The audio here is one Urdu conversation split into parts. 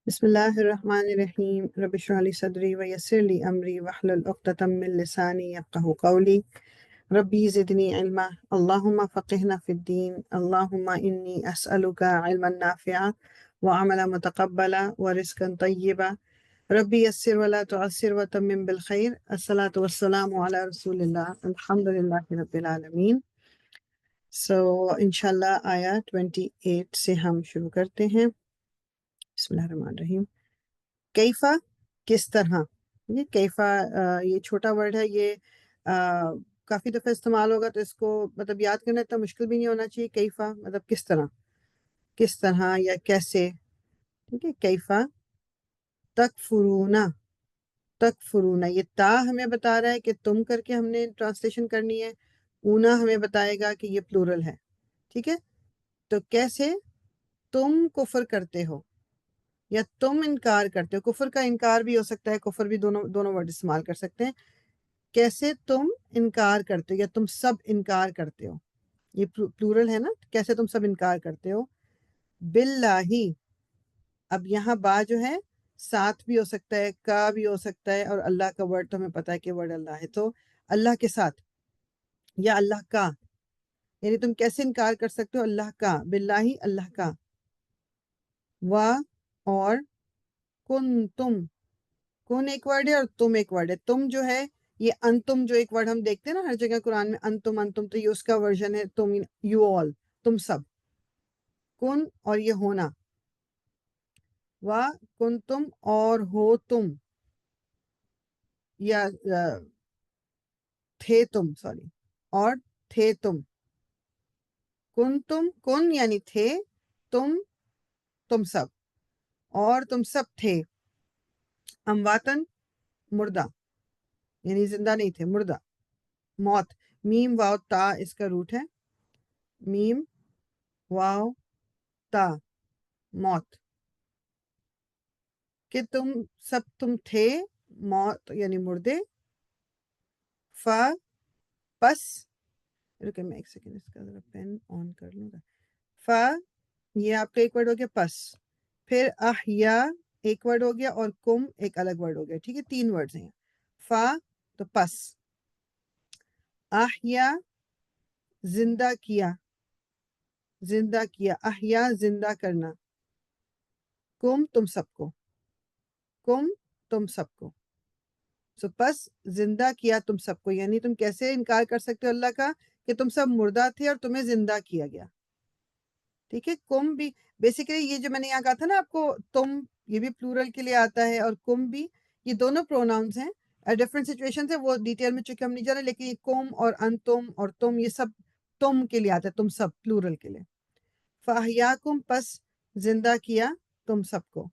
بسم اللہ الرحمن الرحیم رب اشرح لی صدری ویسر لی امری واحلل عقدۃ من لسانی یفقہوا قولی ربی زدنی علما اللہم فقہنا فی الدین اللہم انی اسألک علما نافعا وعملا متقبلا ورزقا طیبا ربی یسر ولا تعسر وتمم بالخیر الصلاۃ والسلام علی رسول اللہ الحمد للہ رب العالمین۔ انشاءاللہ آیا 28 سے ہم شروع کرتے ہیں۔ بسم اللہ الرحمن الرحیم۔ کیفا کس طرح، یہ کیفا یہ چھوٹا ورڈ ہے، یہ کافی دفعہ استعمال ہوگا تو اس کو مطلب یاد کرنا اتنا مشکل بھی نہیں ہونا چاہیے۔ کیفا مطلب کس طرح یا کیسے، ٹھیک ہے۔ کیفا تکفرونا یہ تا ہمیں بتا رہا ہے کہ تم کر کے ہم نے ٹرانسلیشن کرنی ہے، اونا ہمیں بتائے گا کہ یہ پلورل ہے، ٹھیک ہے۔ تو کیسے تم کفر کرتے ہو یا تم انکار کرتے ہو۔ کفر کا انکار بھی ہو سکتا ہے، کفر بھی دونوں ورڈ استعمال کر سکتے ہیں۔ کیسے تم انکار کرتے ہو یا تم سب انکار کرتے ہو، یہ پلورل ہے نا، کیسے تم سب انکار کرتے ہو۔ باللہ، اب یہاں با جو ہے ساتھ بھی ہو سکتا ہے، کا بھی ہو سکتا ہے، اور اللہ کا ورڈ تو ہمیں پتا ہے کہ ورڈ اللہ ہے، تو اللہ کے ساتھ یا اللہ کا، یعنی تم کیسے انکار کر سکتے ہو اللہ کا، باللہ اللہ کا، اور کن ایک ورڈ ہے اور تم ایک ورڈ ہے۔ تم جو ہے یہ انتم جو ایک ورڈ ہم دیکھتے ہیں نا ہر جگہ قرآن میں، انتم تو یہ اس کا ورژن ہے تم، یو آل، تم سب۔ کن اور یہ ہونا، کن تم اور ہو تم، یا تھے تم، سوری، اور تھے تم۔ کن یعنی تھے، تم سب، اور تم سب تھے۔ امواتن مردہ، یعنی زندہ نہیں تھے، مردہ، موت۔ میم واو تا اس کا روٹ ہے، میم واو تا، موت۔ کہ تم تھے، موت یعنی مردے۔ پس رکے میں ایک سیکنڈ اس کا ذرا پین آن کر لوں گا۔ یہ آپ کا ایک ورڈ ہو گیا پس، پھر احیا ایک ورڈ ہو گیا، اور کم ایک الگ ورڈ ہو گیا، ٹھیک ہے، تین ورڈز ہیں۔ تو پس، احیا زندہ کیا، احیا زندہ کرنا، تم سب کو، پس زندہ کیا تم سب کو، یعنی تم کیسے انکار کر سکتے ہو اللہ کا کہ تم سب مردہ تھے اور تمہیں زندہ کیا گیا، ٹھیک ہے۔ کم بھی بیسیکلی یہ جو میں نے یہاں کہا تھا نا آپ کو، تم یہ بھی پلورل کے لیے آتا ہے اور کم بھی، یہ دونوں پروناؤنس ہیں، ڈفرینٹ سچویشن ہے، وہ ڈیٹیل میں چونکہ ہم نہیں جانے، لیکن یہ کم اور انتم اور تم یہ سب تم کے لیے آتا ہے، تم سب پلورل کے لیے۔ فاحیاکم پس زندہ کیا تم سب کو۔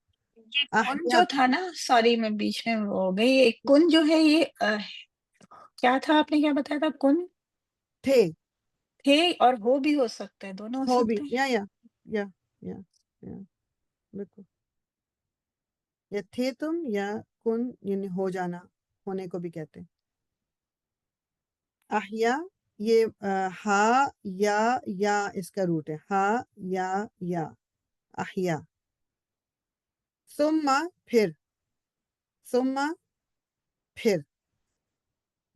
یہ کن جو تھا نا، سوری میں بیچ میں ہو گئی، یہ کن جو ہے یہ کیا تھا، آپ نے کیا بتایا تھا؟ کن تھے اور ہو بھی ہو سکتا ہے، دونوں ہو ہو بھی، سکتے ہیں۔ یا بالکل، یا تھے تم، یا کن یعنی ہو جانا، ہونے کو بھی کہتے ہیں۔ احیا یہ ہا یا اس کا روٹ ہے، ہا یا احیا۔ ثم پھر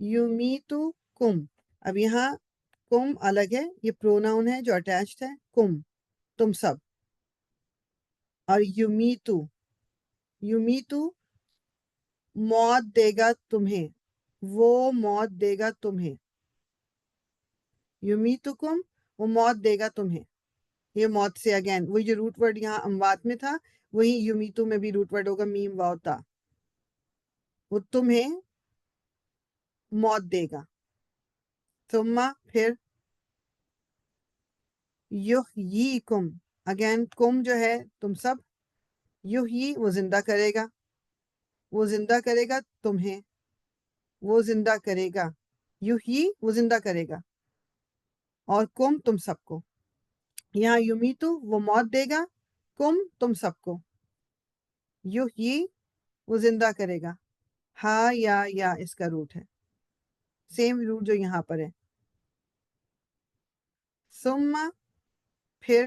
یمیتکم، اب یہاں کم الگ ہے، یہ پروناؤن ہے جو اٹیچڈ ہے، تم سب، اور یمیتو موت دے گا تمہیں، وہ موت دے گا تمہیں، یمیتکم وہ موت دے گا تمہیں، یہ موت سے اگین وہی جو روٹ ورڈ یہاں اموات میں تھا وہی یمیتو میں بھی روٹ ورڈ ہوگا، میم واو تا، وہ تمہیں موت دے گا۔ ثم پھر یحییکم، اگین کم جو ہے تم سب، یحیی وہ زندہ کرے گا تمہیں، وہ زندہ کرے گا، یحیی وہ زندہ کرے گا، اور کم تم سب کو۔ یہاں یمیتو وہ موت دے گا، تم سب کو، یحیی وہ زندہ کرے گا، ہا یا اس کا روٹ ہے، سیم روٹ جو یہاں پر ہے۔ ثم پھر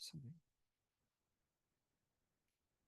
sorry।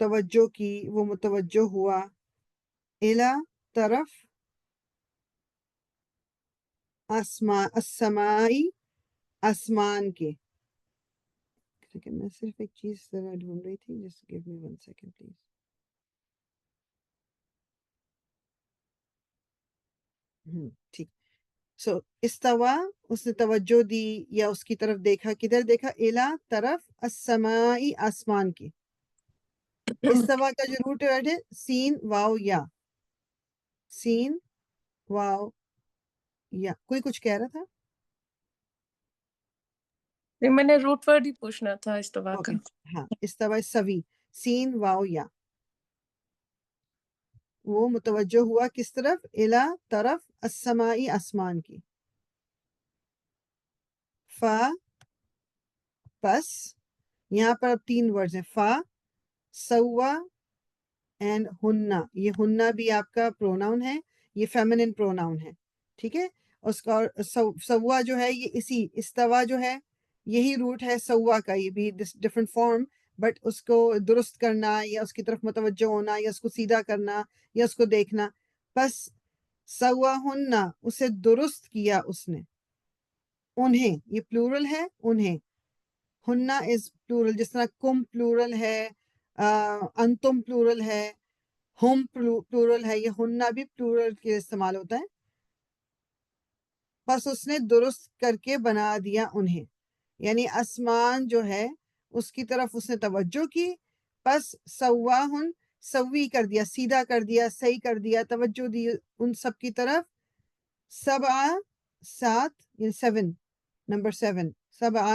توجہ کی، وہ متوجہ ہوا، الا طرف، السمائی آسمان کے. میں صرف ایک چیز ذرا ڈھونڈ رہی تھی، just give me 1 second please. ٹھیک. سو استوا، اس نے توجہ دی یا اس کی طرف دیکھا. کدھر دیکھا؟ الا طرف السمائی آسمان کی. استوا کا جو روٹ ورڈ ہے سین واو یا، سین واو یا. کوئی کچھ کہہ رہا تھا؟ نہیں، میں نے روٹ ورڈ ہی پوچھنا تھا استوا کا. اوکے ہاں، استوا سوی، سین واو یا. وہ متوجہ ہوا کس طرف؟ الا طرف السمائی آسمان کی. فا، پس. یہاں پر اب 3 ورڈز ہیں، فا، سوا اینڈ ہننا. یہ ہننا بھی آپ کا پروناؤن ہے، یہ فیمنن پروناؤن ہے. ٹھیک ہے. اس کا سوا جو ہے یہ اسی استوا جو ہے یہی روٹ ہے سوا کا. یہ بھی ڈفرنٹ فارم، بٹ اس کو درست کرنا یا اس کی طرف متوجہ ہونا یا اس کو سیدھا کرنا یا اس کو دیکھنا. بس سوا ہننا، اسے درست کیا اس نے. انہیں، یہ پلورل ہے، انہیں. ہننا از پلورل، جس طرح کم پلورل ہے، انتم پلورل ہے، ہم پلورل ہے، یہ ہننا بھی پلورل کے استعمال ہوتا ہے. بس اس نے درست کر کے بنا دیا انہیں. یعنی آسمان جو ہے اس کی طرف اس نے توجہ کی، بس سواہن، سوی کر دیا، سیدھا کر دیا، صحیح کر دیا، توجہ دی ان سب کی طرف. سبع، 7 یعنی 7، نمبر 7، سبع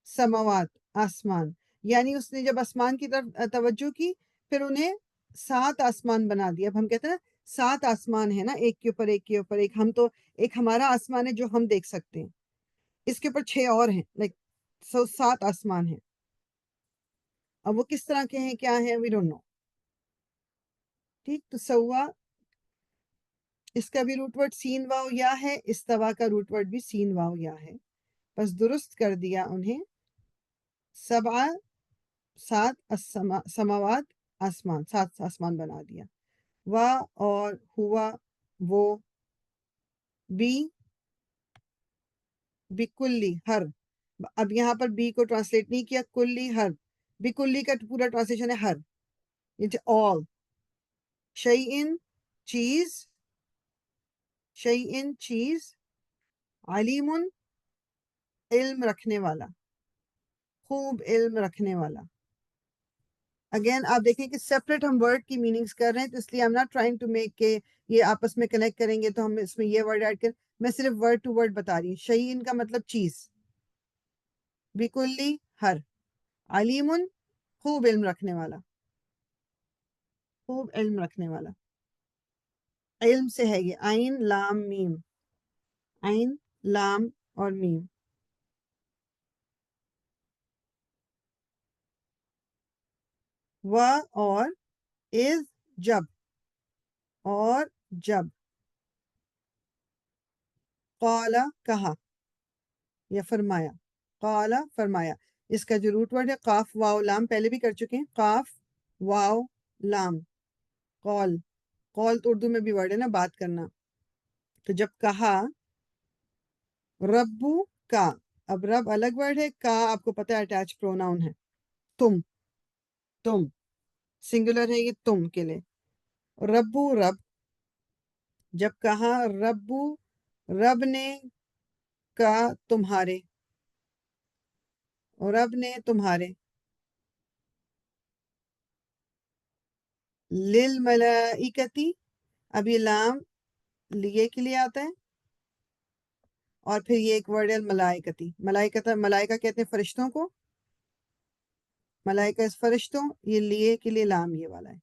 سماوات، آسمان. یعنی اس نے جب آسمان کی طرف توجہ کی پھر انہیں 7 آسمان بنا دیا. اب ہم کہتے ہیں 7 آسمان ہے نا، ایک کے اوپر ایک کے اوپر ایک. ہم تو ایک ہمارا آسمان ہے جو ہم دیکھ سکتے ہیں، اس کے اوپر 6 اور ہیں، لائک 7 آسمان ہیں. اب وہ کس طرح کے ہیں، کیا ہیں، وی ڈونٹ نو. ٹھیک. تو سوا، اس کا بھی روٹ ورڈ سین واو یا ہے، استوا کا روٹ ورڈ بھی سین واو یا ہے. بس درست کر دیا انہیں. سبع، 7 سماوات، آسمان، 7 آسمان بنا دیا. اور ہوا، وہ. بکلی، ہر. اب یہاں پر بی کو ٹرانسلیٹ نہیں کیا، کلی، ہر. بکلی کا پورا ٹرانسلیشن ہے ہر، آل. شیئن، چیز. شیئن، چیز. علیم، علم رکھنے والا، خوب علم رکھنے والا. اگین آپ دیکھیں کہ سیپریٹ ہم ورڈ کی میننگز کر رہے ہیں، تو اس لیے I'm not trying to make کہ یہ آپس میں کنیکٹ کریں گے تو ہم اس میں یہ ورڈ ایڈ کریں. میں صرف ورڈ ٹو ورڈ بتا رہی ہوں. شیئن کا مطلب چیز، بکلی، ہر. علیم، خوب علم رکھنے والا، خوب علم رکھنے والا. علم سے ہے یہ، عین لام میم، عین لام اور میم. اور از، جب، اور جب. قال، کہا یا فرمایا. قال، فرمایا. اس کا جو روٹ ورڈ ہے قاف واو لام، پہلے بھی کر چکے ہیں، قاف واو لام. قول، قول تو اردو میں بھی ورڈ ہے نا، بات کرنا. تو جب کہا، ربو کا. اب رب الگ ورڈ ہے، کا آپ کو پتہ ہے اٹیچ پروناؤن ہے. تم سنگولر ہے یہ تم کے لیے. ربو، رب. جب کہا ربو، رب نے، کا تمہارے، رب نے تمہارے. للملائکتی، اب یہ لام لیے کے لیے آتا ہے، اور پھر یہ ایک ورڈ ہے ملائکتی. ملائکہ کہتے ہیں فرشتوں کو، ملائکہ اس فرشتوں، یہ لیے کے لیے لام یہ والا ہے.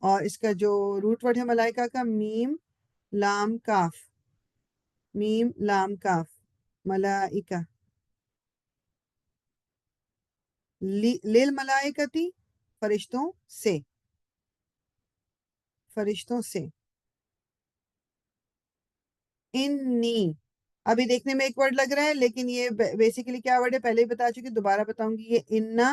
اور اس کا جو روٹ ورڈ ہے ملائکہ کا میم لام کاف، میم لام کاف، ملائکہ. للملائکتی، فرشتوں سے، فرشتوں سے. انی، ابھی دیکھنے میں ایک ورڈ لگ رہا ہے لیکن یہ بیسیکلی کیا ورڈ ہے، پہلے ہی بتا چکی، دوبارہ بتاؤں گی. یہ انا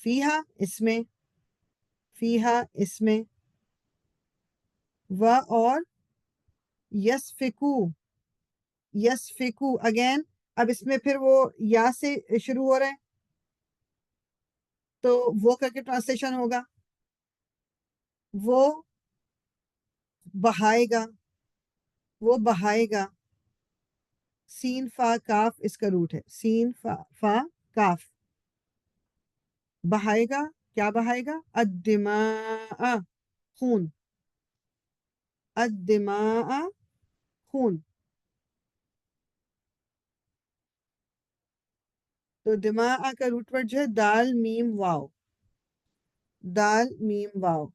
فیہا اسمیں، فیہا اسمیں، و اور یسفکو، یسفکو اگین اب اس میں پھر وہ یا سے شروع ہو رہا ہے تو وہ کر کے ٹرانسلیشن ہوگا، وہ بہائے گا، وہ بہائے گا، سین فا کاف اس کا روٹ ہے، سین فا کاف، بہائے گا، کیا بہائے گا؟ الدماء، خون، الدماء خون، تو دماء کا روٹ ورڈ جو ہے دال میم واو، دال میم واو۔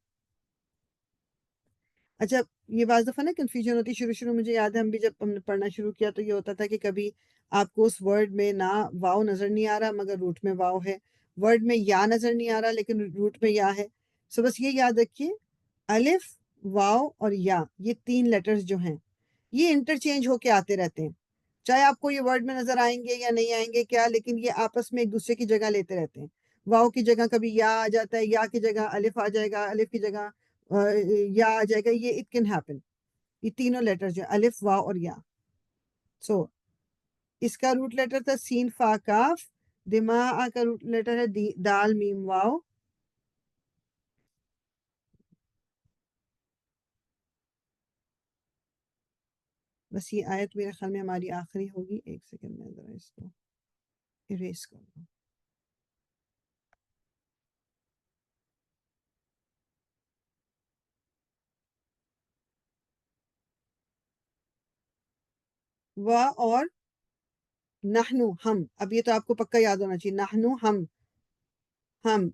اچھا یہ بعض دفعہ نا کنفیوژن ہوتی ہے، شروع مجھے یاد ہے ہم بھی جب ہم نے پڑھنا شروع کیا تو یہ ہوتا تھا کہ کبھی آپ کو اس ورڈ میں نہ واو نظر نہیں آ رہا مگر روٹ میں واو ہے، ورڈ میں یا نظر نہیں آ رہا لیکن روٹ میں یا ہے۔ سو بس یہ یاد رکھیے الف، واو اور یا، یہ تین لیٹرز جو ہیں یہ انٹرچینج ہو کے آتے رہتے ہیں، چاہے آپ کو یہ ورڈ میں نظر آئیں گے یا نہیں آئیں گے کیا، لیکن یہ آپس میں ایک دوسرے کی جگہ لیتے رہتے ہیں۔ واو کی جگہ کبھی یا آ جاتا ہے، یا کی جگہ الف آ جائے گا، الف کی جگہ یا آ جائے گا، یہ اٹ کین ہیپن، یہ تینوں لیٹر جو الف واو اور یا۔ سو اس کا روٹ لیٹر تھا سین فا کاف، دماء کا روٹ لیٹر ہے دال میم واو، بس یہ آیت میرے خیال میں ہماری آخری ہوگی، ایک سیکنڈ میں ذرا اس کو اریز کر دوں۔ و اور نحنو ہم، اب یہ تو آپ کو پکا یاد ہونا چاہیے، نحنو ہم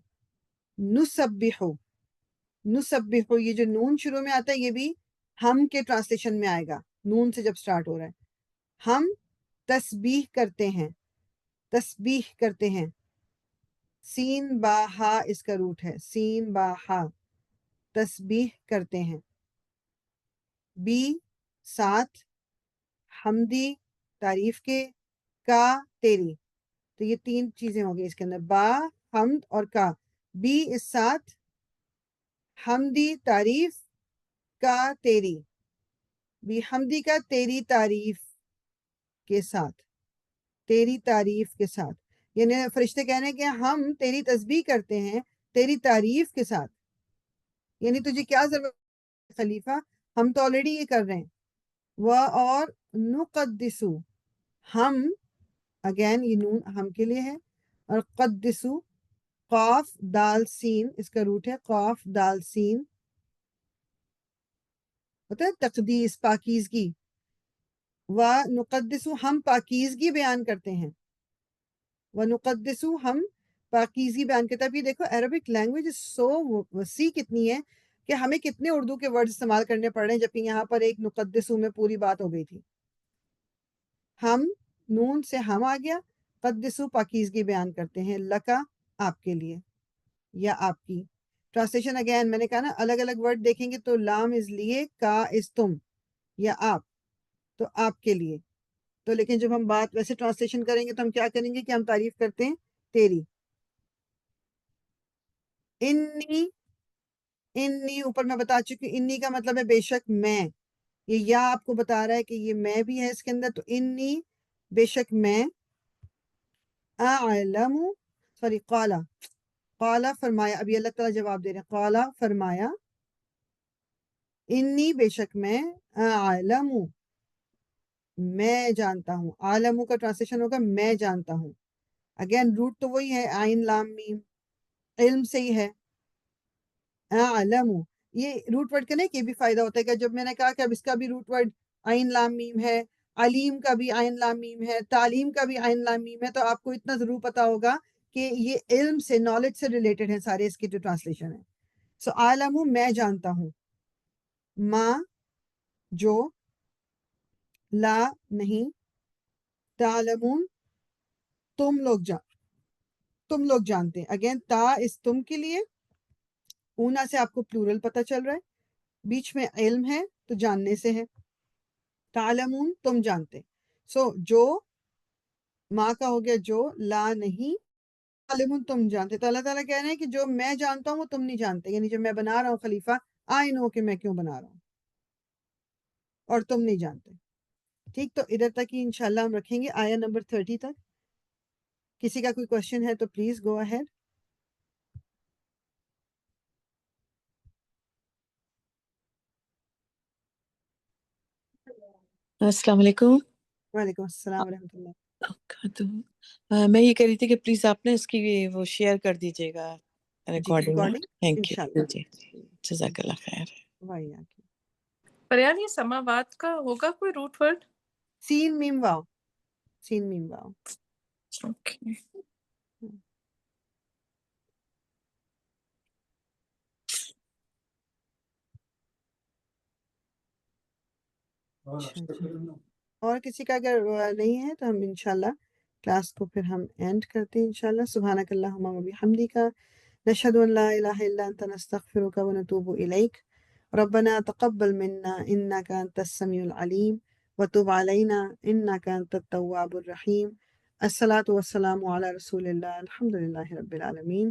نسبحو، نسبحو یہ جو نون شروع میں آتا ہے یہ بھی ہم کے ٹرانسلیشن میں آئے گا، نون سے جب سٹارٹ ہو رہا ہے، ہم تسبیح کرتے ہیں، تسبیح کرتے ہیں، سین با ہا اس کا روٹ ہے، سین با ہا، تسبیح کرتے ہیں، بی ساتھ، حمدی تعریف کے، کا تیری، تو یہ تین چیزیں ہوں گی اس کے اندر، با حمد اور کا، بی اس ساتھ، حمدی تعریف، کا تیری، بھی حمدی کا تیری تعریف کے ساتھ، تیری تعریف کے ساتھ، یعنی فرشتے کہنے ہیں کہ ہم تیری تسبیح کرتے ہیں تیری تعریف کے ساتھ، یعنی تجھے کیا ضرورت ہے خلیفہ، ہم تو آلریڈی یہ کر رہے ہیں، وہ اور نقدسو ہم، اگین یہ نون ہم کے لیے ہے، اور قدسو قاف دال سین اس کا روٹ ہے، قاف دال سین، ہوتا ہے تقدیس پاکیزگی، و نقدسو ہم پاکیزگی بیان کرتے ہیں، و نقدسو ہم پاکیزگی بیان کرتے ہیں۔ اب یہ دیکھو عربک لینگویج سو وسیع کتنی ہے کہ ہمیں کتنے اردو کے ورڈ استعمال کرنے پڑ رہے ہیں، جبکہ یہاں پر ایک نقدسو میں پوری بات ہو گئی تھی۔ ہم نون سے ہم آ گیا، قدسو پاکیزگی بیان کرتے ہیں، لکا آپ کے لیے یا آپ کی۔ ٹرانسلیشن اگین میں نے کہا نا الگ الگ ورڈ دیکھیں گے تو لام از لیے، کا از تم یا آپ، تو آپ کے لیے، تو لیکن جب ہم بات ویسے ٹرانسلیشن کریں گے تو ہم کیا کریں گے کہ ہم تعریف کرتے ہیں تیری۔ انی، انی اوپر میں بتا چکی ہوں، انی کا مطلب ہے بے شک میں، یہ یا آپ کو بتا رہا ہے کہ یہ میں بھی ہے اس کے اندر، تو انی بے شک میں، اعلم سوری قالا، قالا فرمایا، ابھی اللہ تعالیٰ جواب دے رہے ہیں، قالا فرمایا، انی بے شک میں، اعلم میں جانتا ہوں، عالم کا ٹرانسلیشن ہوگا میں جانتا ہوں، اگین روٹ تو وہی ہے عین لام میم، علم سے ہی ہے، اعلم، یہ روٹ ورڈ کا نہیں کہ یہ بھی فائدہ ہوتا ہے کہ جب میں نے کہا کہ اب اس کا بھی روٹ ورڈ عین لام میم ہے، علیم کا بھی عین لام میم ہے، تعلیم کا بھی عین لام میم ہے، تو آپ کو اتنا ضرور پتا ہوگا کہ یہ علم سے، نالج سے ریلیٹڈ ہیں سارے اس کی جو ٹرانسلیشن ہے۔ سو عالم میں جانتا ہوں، ما جو، لا نہیں، تعلمون تم لوگ جانتے ہیں، اگین تا اس تم کے لیے، اونا سے آپ کو پلورل پتہ چل رہا ہے، بیچ میں علم ہے تو جاننے سے ہے، تعلمون تم جانتے، سو جو، ماں کا ہو گیا جو، لا نہیں، عالم تم جانتے، تو اللہ تعالیٰ کہہ رہے ہیں کہ جو میں جانتا ہوں وہ تم نہیں جانتے، یعنی جو میں بنا رہا ہوں خلیفہ، آئی نو کہ میں کیوں بنا رہا ہوں اور تم نہیں جانتے. ٹھیک، تو ادھر تک ہی انشاءاللہ ہم رکھیں گے آیا نمبر 30 تک. کسی کا کوئی کوشچن ہے تو پلیز گو اہیڈ. السلام علیکم. وعلیکم السلام ورحمۃ اللہ. میں یہ کہہ رہی تھی کہ پلیز آپ نے اس کی وہ شیئر کر دیجیے گا جی ریکارڈنگ تھینک انشاءاللہ. یو. جی جزاک اللہ خیر. وہی فریال یہ سماوات کا ہوگا کوئی روٹ ورڈ؟ سین میم واو، سین میم واو. اوکے. اور کسی کا اگر نہیں ہے تو ہم انشاءاللہ کلاس کو پھر ہم اینڈ کرتے ہیں انشاءاللہ. سبحانک اللہم و بحمدک، نشہد ان لا الہ الا انت نستغفرک و نتوب الیک. ربنا تقبل منا انک انت السمیع العلیم وتب علینا انک انت التواب الرحیم. الصلاۃ والسلام علی رسول اللہ، الحمد للہ رب العالمین.